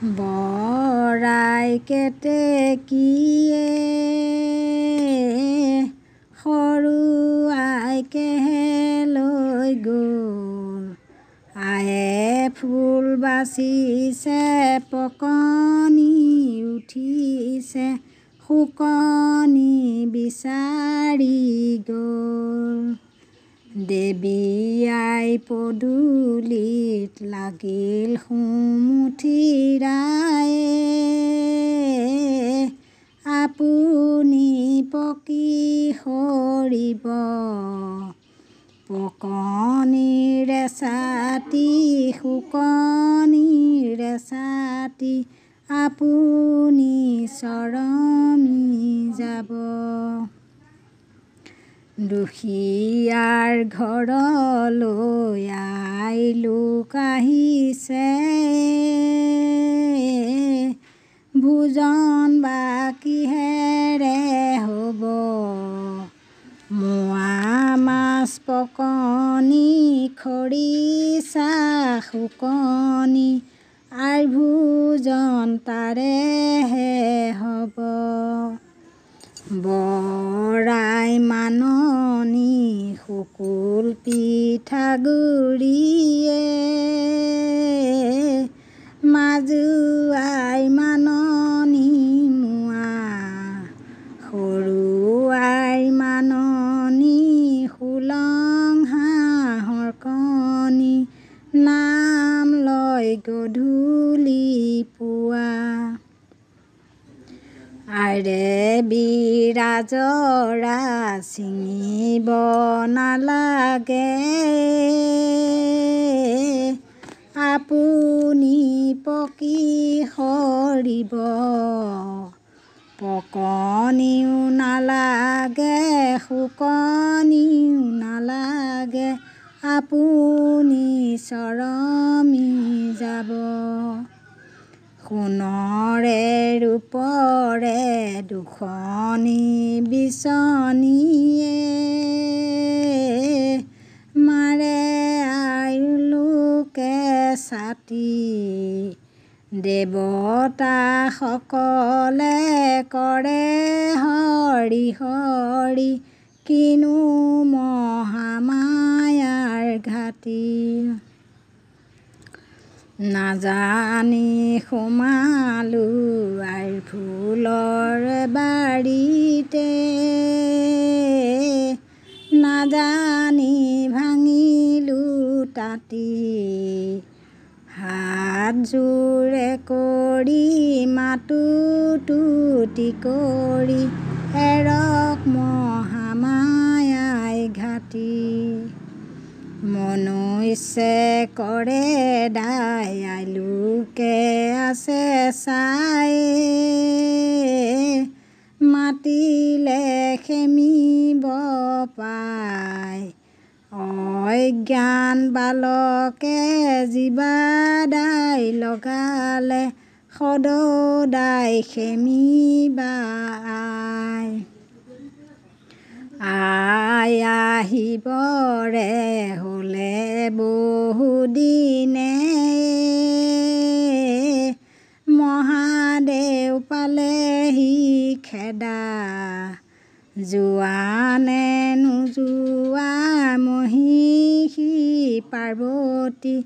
বৰাই কেতেকীয়ে সৰু আইকেহে লৈ গ'ল। আয়ে ফুল বাচিছে পকনি উঠিছে শুকনি বিচাৰি গ'ল। দেৱী আই পদূলিত লাগিল সুমুঠি ৰায়ে আপুনি পকি সৰিব পকনিৰে ছাতি শুকনিৰে ছাতি আপুনি চৰমি যাব। দুখীয়াৰ ঘৰলৈ আই লোক আহিছে ভোজন বা কিহেৰে হ'ব। মোৱা মাছ পকনি খৰিচা শুকনি আই ভোজন তাৰেহে হ'ব। বৰাই মাননি শুকুল পিঠাগুৰিয়ে মাজু আই মাননি মোৱা সৰু আই মাননি শুলং হাঁহৰ কণী নাম লয় গধূলি পুৱা। আইৰে বিৰাজৰা ছিঙিব নালাগে আপুনি পকি সৰিব। পকনিও নালাগে শুকনিও নালাগে আপুনি চৰমি যাব। সোণৰে ৰূপৰে দুখনি বিচনীয়ে মাৰে আই লোকে ছাতি। দেৱতা সকলে কৰে হৰি হৰি কিনো মহামায়াৰ ঘাটি। নাজানি সোমালো আইৰ ফুলৰ বাৰীতে নাজানি ভাঙিলো তাতি। হাত জোৰে কৰি মাতো তুতি কৰি এৰক মহামায়াই ঘাটি। মনো ইচ্ছে কৰে দাই আই লোকে আছে চায়ে মাতিলে খেমিব পায়। অজ্ঞান বালকে জিবা দাই লগালে সদদাই খেমিবা আই। আই আহিবৰে হ'লে বহুদিনে মহাদেৱ পালেহি খেদা। যোৱানে নোযোৱা মহিষী পাৰ্বতী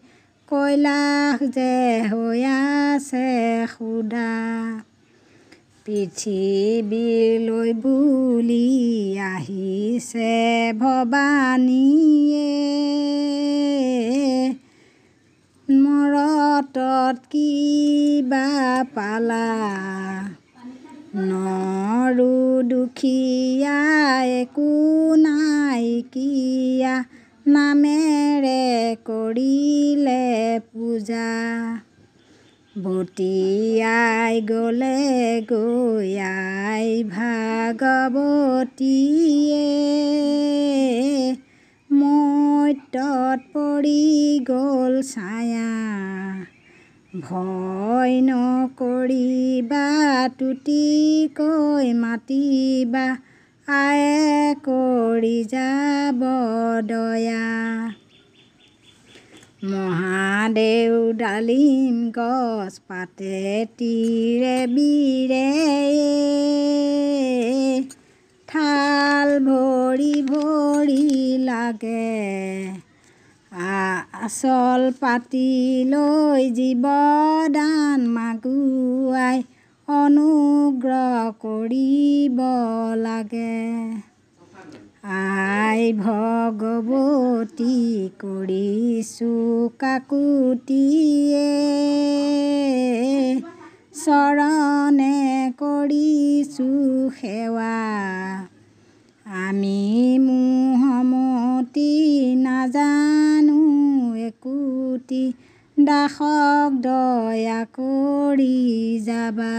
কৈলাশ যে হৈ আছে সুদা। পৃথিৱীলৈ বুলি আহিছে ভৱানীয়ে মৰতত কিবা পালা। নৰো দুখীয়া একো নাইকিয়া নামেৰে কৰিলে পূজা। ভটিয়াই গ'লে গৈ আই ভাগৱতীয়ে মৰ্ত্যত পৰি গ'ল ছায়া। ভয় নকৰিবা তুতিকৈ মাতিবা আয়ে কৰি যাব দয়া। মহাদেউ ডালিম গছ পাতে তীৰে বীৰে থাল ভৰি ভৰি লাগে আচল পাতি লৈ জীৱদান মাগুৱাই অনুগ্ৰহ কৰিব লাগে আই ভগৱতী কৰিছোঁ কাকুতিয়ে চৰণে কৰিছোঁ সেৱা আমি মোহমতি নাজানো একোটি দাসক দয়া কৰি যাবা।